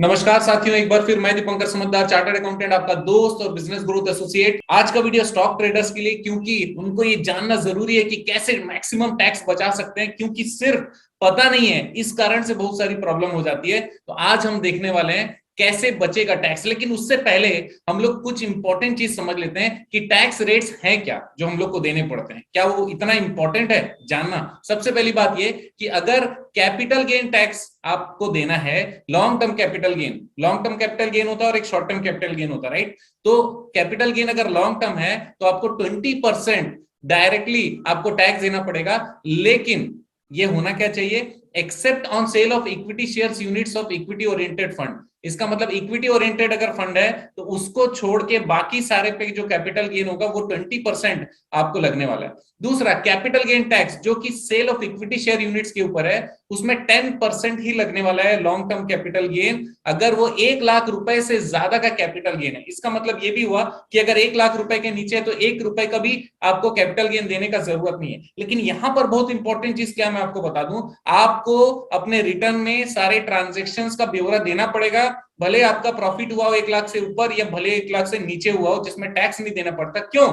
नमस्कार साथियों, एक बार फिर मैं दीपंकर समझदार, चार्टर्ड अकाउंटेंट, आपका दोस्त और बिजनेस ग्रोथ एसोसिएट। आज का वीडियो स्टॉक ट्रेडर्स के लिए, क्योंकि उनको ये जानना जरूरी है कि कैसे मैक्सिमम टैक्स बचा सकते हैं, क्योंकि सिर्फ पता नहीं है, इस कारण से बहुत सारी प्रॉब्लम हो जाती है। तो आज हम देखने वाले हैं कैसे बचेगा टैक्स। लेकिन उससे पहले हम लोग कुछ इंपॉर्टेंट चीज समझ लेते हैं कि टैक्स रेट्स हैं क्या जो हम लोग को देने पड़ते हैं, क्या वो इतना इंपॉर्टेंट है जानना। सबसे पहली बात ये कि अगर कैपिटल गेन टैक्स आपको देना है, लॉन्ग टर्म कैपिटल गेन होता है और एक शॉर्ट टर्म कैपिटल गेन होता है, राइट। तो कैपिटल गेन अगर लॉन्ग टर्म है तो आपको 20% डायरेक्टली आपको टैक्स देना पड़ेगा। लेकिन ये होना क्या चाहिए, except on sale of equity shares units of equity oriented fund. इसका मतलब इक्विटी ओरिएंटेड अगर फंड है तो उसको छोड़ के बाकी सारे पे जो कैपिटल गेन होगा वो 20% आपको लगने वाला है। दूसरा, कैपिटल गेन टैक्स जो कि sale of equity share units के ऊपर है, उसमें 10% ही लगने वाला है लॉन्ग टर्म कैपिटल गेन, अगर वो 1 लाख रुपए से ज्यादा का कैपिटल गेन है। इसका मतलब ये भी हुआ कि अगर 1 लाख रुपए के नीचे है तो 1 रुपए का भी आपको कैपिटल गेन देने का जरूरत नहीं है। लेकिन यहां पर बहुत इंपॉर्टेंट चीज क्या मैं आपको बता दूं, आपको अपने रिटर्न में सारे ट्रांजेक्शन का ब्यौरा देना पड़ेगा। भले आपका प्रॉफिट हुआ हो 1 लाख से ऊपर या भले 1 लाख से नीचे हुआ हो, जिसमें टैक्स नहीं देना पड़ता। क्यों?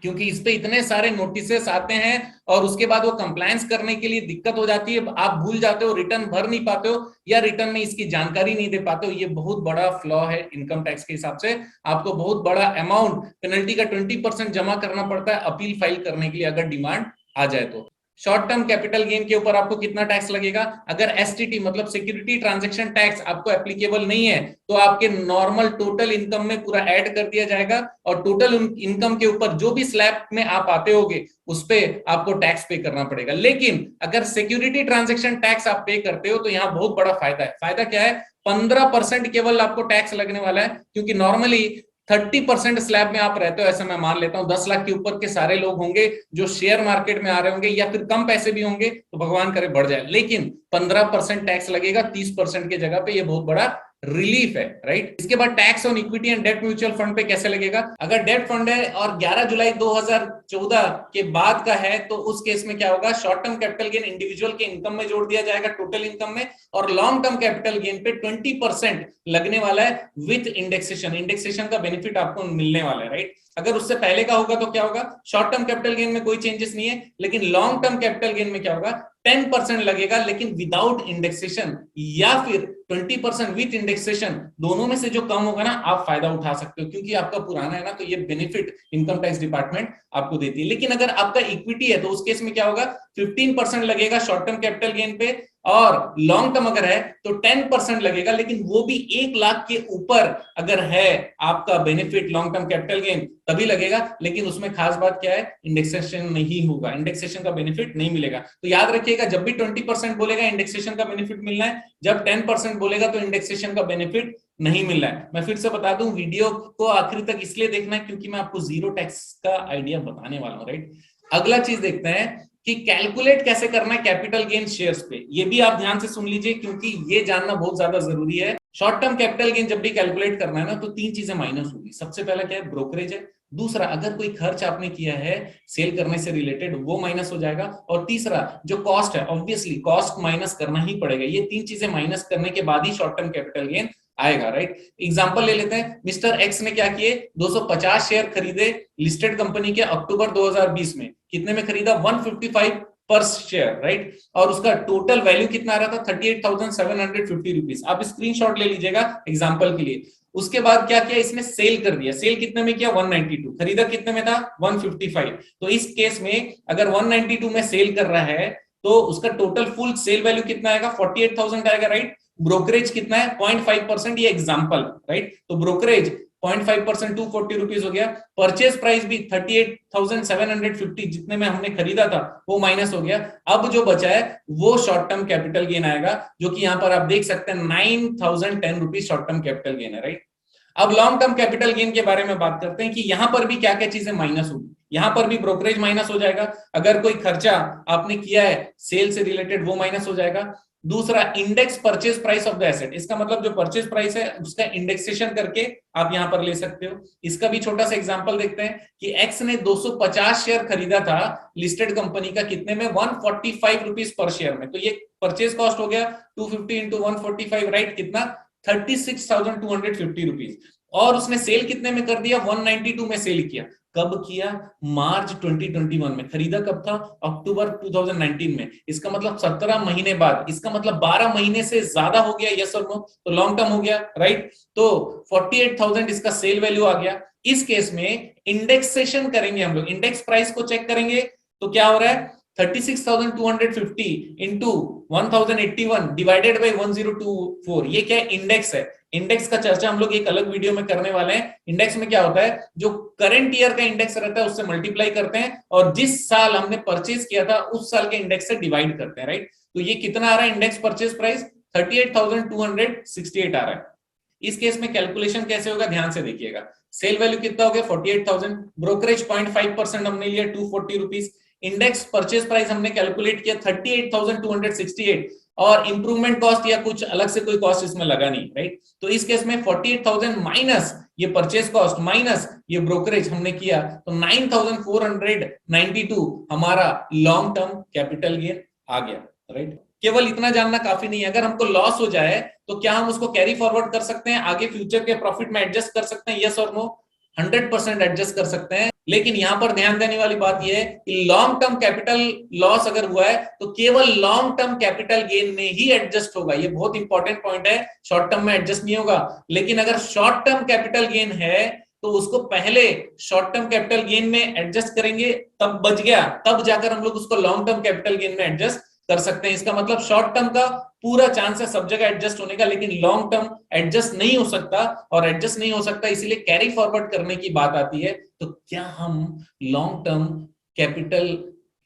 क्योंकि इस पे इतने सारे नोटिसेस आते हैं और उसके बाद वो कंप्लायंस करने के लिए दिक्कत हो जाती है। आप भूल जाते हो, रिटर्न भर नहीं पाते हो या रिटर्न में इसकी जानकारी नहीं दे पाते हो। ये बहुत बड़ा फ्लॉ है इनकम टैक्स के हिसाब से। आपको बहुत बड़ा अमाउंट पेनल्टी का 20% जमा करना पड़ता है अपील फाइल करने के लिए, अगर डिमांड आ जाए तो। शॉर्ट टर्म कैपिटल गेन के ऊपर आपको कितना टैक्स लगेगा, अगर एसटीटी मतलब सिक्योरिटी ट्रांजैक्शन टैक्स आपको एप्लीकेबल नहीं है तो आपके नॉर्मल टोटल इनकम में पूरा ऐड कर दिया जाएगा और टोटल इनकम के ऊपर जो भी स्लैब में आप आते होगे उस पे आपको टैक्स पे करना पड़ेगा। लेकिन अगर सिक्योरिटी ट्रांजैक्शन टैक्स आप पे करते हो तो यहाँ बहुत बड़ा फायदा है। फायदा क्या है, 15% केवल आपको टैक्स लगने वाला है, क्योंकि नॉर्मली 30% स्लैब में आप रहते हो, ऐसा मैं मान लेता हूं। 10 लाख के ऊपर के सारे लोग होंगे जो शेयर मार्केट में आ रहे होंगे, या फिर कम पैसे भी होंगे तो भगवान करे बढ़ जाए, लेकिन 15% टैक्स लगेगा 30% की जगह पे। ये बहुत बड़ा रिलीफ है, राइट। इसके बाद tax on equity and debt mutual fund पे कैसे लगेगा, अगर डेट फंड है और 11 जुलाई 2014 के बाद का है तो उस केस में क्या होगा, short term capital gain individual के इनकम में जोड़ दिया जाएगा टोटल इनकम में, और लॉन्ग टर्म कैपिटल गेन पे 20% लगने वाला है विथ इंडेक्सेशन। इंडेक्सेशन का बेनिफिट आपको मिलने वाला है, राइट। अगर उससे पहले का होगा तो क्या होगा, शॉर्ट टर्म कैपिटल गेन में कोई चेंजेस नहीं है, लेकिन लॉन्ग टर्म कैपिटल गेन में क्या होगा, 10% लगेगा लेकिन विदाउट इंडेक्सेशन, या फिर 20% विथ इंडेक्सेशन। दोनों में से जो कम होगा ना आप फायदा उठा सकते हो, क्योंकि आपका पुराना है ना, तो ये बेनिफिट इनकम टैक्स डिपार्टमेंट आपको देती है। लेकिन अगर आपका इक्विटी है तो उस केस में क्या होगा, 15% लगेगा शॉर्ट टर्म कैपिटल गेन पे, और लॉन्ग टर्म अगर है तो 10% लगेगा, लेकिन वो भी 1 लाख के ऊपर अगर है आपका benefit long term capital gain तभी लगेगा। लेकिन उसमें खास बात क्या है, इंडेक्सेशन नहीं होगा, इंडेक्सेशन का बेनिफिट नहीं मिलेगा। तो याद रखिएगा, जब भी 20% बोलेगा इंडेक्सेशन का बेनिफिट मिलना है, जब 10% बोलेगा तो इंडेक्सेशन का बेनिफिट नहीं मिल रहा है। मैं फिर से बता दूं, वीडियो को आखिरी तक इसलिए देखना है क्योंकि मैं आपको जीरो टैक्स का आइडिया बताने वाला हूं, राइट। अगला चीज देखते हैं कि कैलकुलेट कैसे करना है कैपिटल गेन शेयर्स पे। ये भी आप ध्यान से सुन लीजिए क्योंकि ये जानना बहुत ज्यादा जरूरी है। शॉर्ट टर्म कैपिटल गेन जब भी कैलकुलेट करना है ना तो 3 चीजें माइनस होगी। सबसे पहला क्या है, ब्रोकरेज है। दूसरा, अगर कोई खर्च आपने किया है सेल करने से रिलेटेड वो माइनस हो जाएगा। और तीसरा, जो कॉस्ट है, ऑब्वियसली कॉस्ट माइनस करना ही पड़ेगा। ये 3 चीजें माइनस करने के बाद ही शॉर्ट टर्म कैपिटल गेन आएगा, राइट। एग्जांपल ले लेते हैं, मिस्टर एक्स ने क्या किए, 250 शेयर खरीदे लिस्टेड कंपनी के अक्टूबर 2020 में। कितने में खरीदा, 155 पर शेयर, राइट। और उसका टोटल वैल्यू कितना आ रहा था, 38,750 रुपीज। आप स्क्रीनशॉट ले लीजिएगा एग्जांपल के लिए। उसके बाद क्या किया, इसने सेल कर दिया। सेल कितने में किया, 192। खरीदा कितने में था, 155। तो इस केस में अगर 192 में सेल कर रहा है तो उसका टोटल फुल सेल वैल्यू कितना आएगा, 48,000 आएगा, राइट। ब्रोकरेज कितना है, 0.5%, ये एग्जांपल, राइट। तो ब्रोकरेज 0.5%, 240 रुपीज हो गया। परचेज प्राइस भी 38,750 जितने में हमने खरीदा था वो माइनस हो गया। अब जो बचा है वो शॉर्ट टर्म कैपिटल गेन आएगा, जो कि यहां पर आप देख सकते हैं 9,010 rupees short term capital gain है, राइट। अब लॉन्ग टर्म कैपिटल गेन के बारे में बात करते हैं कि यहां पर भी क्या क्या चीजें माइनस होगी। यहां पर भी ब्रोकरेज माइनस हो जाएगा, अगर कोई खर्चा आपने किया है सेल से रिलेटेड वो माइनस हो जाएगा। दूसरा, index purchase price of the asset. इसका मतलब जो परचेज प्राइस है उसका इंडेक्सेशन करके आप यहां पर ले सकते हो। इसका भी छोटा सा एग्जांपल देखते हैं कि एक्स ने 250 शेयर खरीदा था लिस्टेड कंपनी का, कितने में, 145 रुपीज पर शेयर में। तो ये परचेज कॉस्ट हो गया 250 इंटू 145, राइट, कितना, ₹36,250 और उसने सेल कितने में कर दिया? 192 में सेल किया। कब किया? मार्च 2021 में। खरीदा कब था? अक्टूबर 2019 में। इसका मतलब 17 महीने बाद, इसका मतलब 12 महीने से ज्यादा हो गया। यस और नो? तो लॉन्ग टर्म हो गया, राइट? तो 48,000 इसका सेल वैल्यू आ गया। इस केस में इंडेक्सेशन करेंगे हम लोग, इंडेक्स प्राइस को चेक करेंगे तो क्या हो रहा है? 36,250 इंटू 1081 डिवाइडेड बाई 1024। ये क्या है? इंडेक्स है। इंडेक्स का चर्चा हम लोग एक अलग वीडियो में करने वाले हैं। इंडेक्स में क्या होता है? जो करंट ईयर का इंडेक्स रहता है उससे मल्टीप्लाई करते हैं और जिस साल हमने परचेज किया था उस साल के इंडेक्स से डिवाइड करते हैं, राइट? तो ये कितना आ रहा है? इंडेक्स परचेज प्राइस 38,268 आ रहा है। इस केस में कैलकुलेशन कैसे होगा ध्यान से देखिएगा। सेल वैल्यू कितना हो गया? 48,000। ब्रोकरेज 0.5% हमने लिया 240 रुपीज। इंडेक्स परचेज प्राइस हमने कैलकुलेट किया 38,268 और इंप्रूवमेंट कॉस्ट या कुछ अलग से कोई कॉस्ट इसमें लगा नहीं, राइट? तो इस केस में 48,000 माइनस ये परचेज कॉस्ट माइनस ये ब्रोकरेज हमने किया तो 9,492 हमारा लॉन्ग टर्म कैपिटल गेन आ गया, राइट? केवल इतना जानना काफी नहीं है। अगर हमको लॉस हो जाए तो क्या हम उसको कैरी फॉरवर्ड कर सकते हैं, आगे फ्यूचर के प्रॉफिट में एडजस्ट कर सकते हैं? यस और नो? 100% एडजस्ट कर सकते हैं। लेकिन यहां पर ध्यान देने वाली बात यह है कि लॉन्ग टर्म कैपिटल लॉस अगर हुआ है तो केवल लॉन्ग टर्म कैपिटल गेन में ही एडजस्ट होगा। ये बहुत इंपॉर्टेंट पॉइंट है। शॉर्ट टर्म में एडजस्ट नहीं होगा। लेकिन अगर शॉर्ट टर्म कैपिटल गेन है तो उसको पहले शॉर्ट टर्म कैपिटल गेन में एडजस्ट करेंगे, तब बच गया, तब जाकर हम लोग उसको लॉन्ग टर्म कैपिटल गेन में एडजस्ट कर सकते हैं। इसका मतलब शॉर्ट टर्म का पूरा चांस है सब जगह एडजस्ट होने का, लेकिन लॉन्ग टर्म एडजस्ट नहीं हो सकता। और एडजस्ट नहीं हो सकता इसीलिए कैरी फॉरवर्ड करने की बात आती है। तो क्या हम लॉन्ग टर्म कैपिटल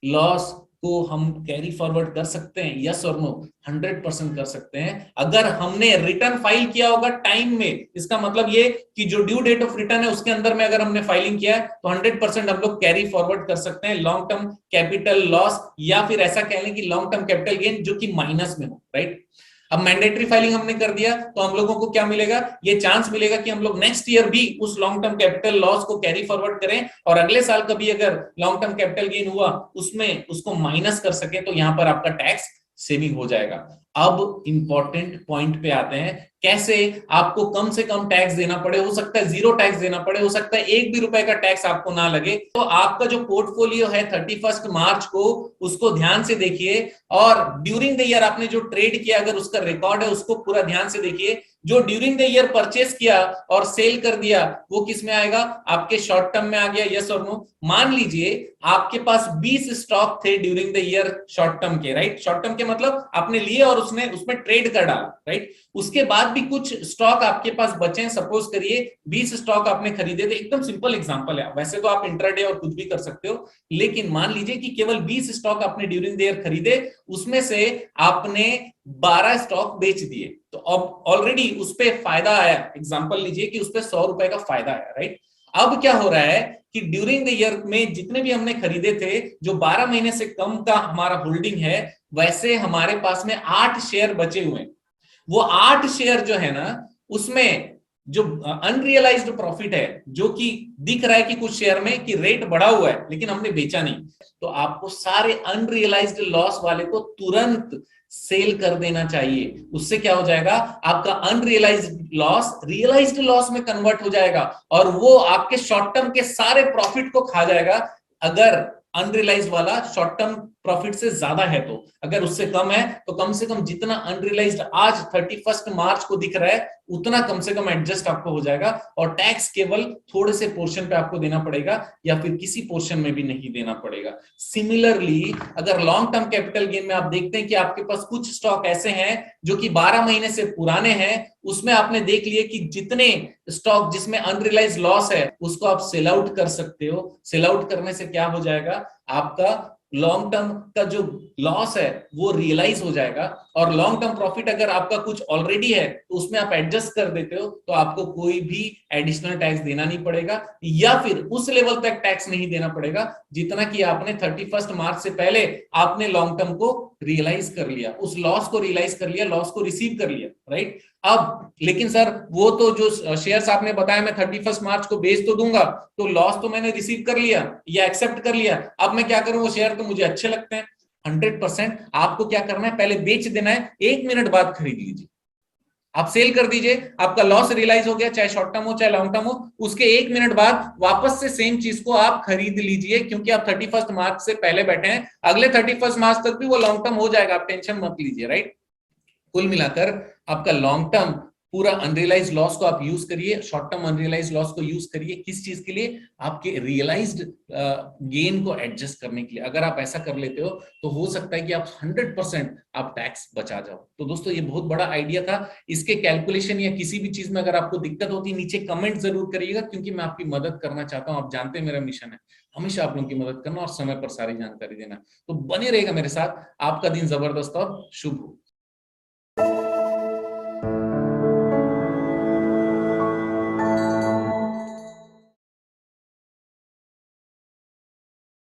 लॉस को हम कैरी फॉरवर्ड कर सकते हैं? यस और नो? 100% कर सकते हैं। अगर हमने रिटर्न फाइल किया होगा टाइम में, इसका मतलब ये कि जो ड्यू डेट ऑफ रिटर्न है उसके अंदर में अगर हमने फाइलिंग किया है तो 100% हम लोग कैरी फॉरवर्ड कर सकते हैं लॉन्ग टर्म कैपिटल लॉस, या फिर ऐसा कह लें कि लॉन्ग टर्म कैपिटल गेन जो कि माइनस में हो, राइट? अब मैंडेटरी फाइलिंग हमने कर दिया तो हम लोगों को क्या मिलेगा? ये चांस मिलेगा कि हम लोग नेक्स्ट ईयर भी उस लॉन्ग टर्म कैपिटल लॉस को कैरी फॉरवर्ड करें और अगले साल कभी अगर लॉन्ग टर्म कैपिटल गेन हुआ उसमें उसको माइनस कर सके तो यहां पर आपका टैक्स सेविंग हो जाएगा। अब इंपॉर्टेंट पॉइंट पे आते हैं, कैसे आपको कम से कम टैक्स देना पड़े। हो सकता है 0 टैक्स देना पड़े, हो सकता है 1 भी रुपए का टैक्स आपको ना लगे। तो आपका जो पोर्टफोलियो है 31 मार्च को, उसको ध्यान से देखिए और ड्यूरिंग द ईयर आपने जो ट्रेड किया अगर उसका रिकॉर्ड है उसको पूरा ध्यान से देखिए। जो ड्यूरिंग द ईयर परचेस किया और सेल कर दिया वो किस में आएगा? आपके शॉर्ट टर्म में आ गया। यस और नो? मान लीजिए आपके पास 20 स्टॉक थे during the year short term के, राइट? शॉर्ट टर्म के मतलब आपने लिए और उसने उसमें ट्रेड कर डाला, राइट? उसके बाद भी कुछ स्टॉक आपके पास बचे हैं। सपोज करिए 20 स्टॉक आपने खरीदे थे। एकदम सिंपल एग्जांपल है, वैसे तो आप इंट्राडे और कुछ भी कर सकते हो, लेकिन मान लीजिए कि केवल 20 स्टॉक आपने ड्यूरिंग द ईयर खरीदे, उसमें से आपने 12 स्टॉक बेच दिए तो अब ऑलरेडी उस पर फायदा आया। एग्जांपल लीजिए कि उस पर 100 रुपए का फायदा आया, राइट? अब क्या हो रहा है कि ड्यूरिंग द ईयर में जितने भी हमने खरीदे थे, जो 12 महीने से कम का हमारा होल्डिंग है, वैसे हमारे पास में 8 शेयर बचे हुए हैं। वो 8 शेयर जो है ना, उसमें जो अनरियलाइज्ड प्रॉफिट है, जो कि दिख रहा है कि कुछ शेयर में कि रेट बढ़ा हुआ है लेकिन हमने बेचा नहीं, तो आपको सारे अनरियलाइज्ड लॉस वाले को तुरंत सेल कर देना चाहिए। उससे क्या हो जाएगा? आपका अनरियलाइज्ड लॉस रियलाइज्ड लॉस में कन्वर्ट हो जाएगा और वो आपके शॉर्ट टर्म के सारे प्रॉफिट को खा जाएगा। अगर अनरियलाइज्ड वाला शॉर्ट टर्म प्रॉफिट से ज्यादा है तो, अगर उससे कम है तो कम से कम जितना अनरियलाइज्ड आज 31 मार्च को दिख रहा है उतना कम से कम एडजस्ट आपको हो जाएगा और टैक्स केवल थोड़े से पोर्शन पे आपको देना पड़ेगा या फिर किसी पोर्शन में भी नहीं देना पड़ेगा। सिमिलरली अगर लॉन्ग टर्म कैपिटल गेन में आप देखते हैं कि आपके पास कुछ स्टॉक ऐसे हैं जो कि 12 महीने से पुराने हैं, उसमें आपने देख लिए कि जितने स्टॉक जिसमें अनरियलाइज्ड लॉस है उसको आप सेल आउट कर सकते हो। सेल आउट करने से क्या हो जाएगा? आपका लॉन्ग टर्म का जो लॉस है वो रियलाइज हो जाएगा और लॉन्ग टर्म प्रॉफिट अगर आपका कुछ ऑलरेडी है तो उसमें आप एडजस्ट कर देते हो तो आपको कोई भी एडिशनल टैक्स देना नहीं पड़ेगा या फिर उस लेवल तक टैक्स नहीं देना पड़ेगा जितना कि आपने 31 मार्च से पहले आपने लॉन्ग टर्म को रियलाइज कर लिया, उस लॉस को रियलाइज कर लिया, लॉस को रिसीव कर लिया, राइट? अब लेकिन सर वो तो जो शेयर्स आपने बताया मैं 31 मार्च को बेच तो दूंगा, तो लॉस तो मैंने रिसीव कर लिया या एक्सेप्ट कर लिया, अब मैं क्या करूं? वो शेयर तो मुझे अच्छे लगते हैं। 100% आपको क्या करना है? पहले बेच देना है, 1 मिनट बाद खरीद लीजिए। आप सेल कर दीजिए, आपका लॉस रियलाइज हो गया, चाहे शॉर्ट टर्म हो चाहे लॉन्ग टर्म हो, उसके 1 मिनट बाद वापस से सेम चीज को आप खरीद लीजिए, क्योंकि आप 31 मार्च से पहले बैठे हैं, अगले 31 मार्च तक भी वो लॉन्ग टर्म हो जाएगा, आप टेंशन मत लीजिए, राइट। कुल मिलाकर आपका लॉन्ग टर्म पूरा अनरियलाइज लॉस को आप यूज करिए, शॉर्ट टर्म अनरियलाइज लॉस को यूज करिए, किस चीज के लिए, आपके रियलाइज्ड गेन को एडजस्ट करने के लिए। अगर आप ऐसा कर लेते हो तो हो सकता है कि आप 100% आप टैक्स बचा जाओ। तो दोस्तों ये बहुत बड़ा आइडिया था, इसके कैलकुलेशन या किसी भी चीज में अगर आपको दिक्कत होती है नीचे कमेंट जरूर करिएगा, क्योंकि मैं आपकी मदद करना चाहता हूं। आप जानते हैं मेरा मिशन है हमेशा आप लोगों की मदद करना और समय पर सारी जानकारी देना। तो बने रहेगा मेरे साथ, आपका दिन जबरदस्त और शुभ हो।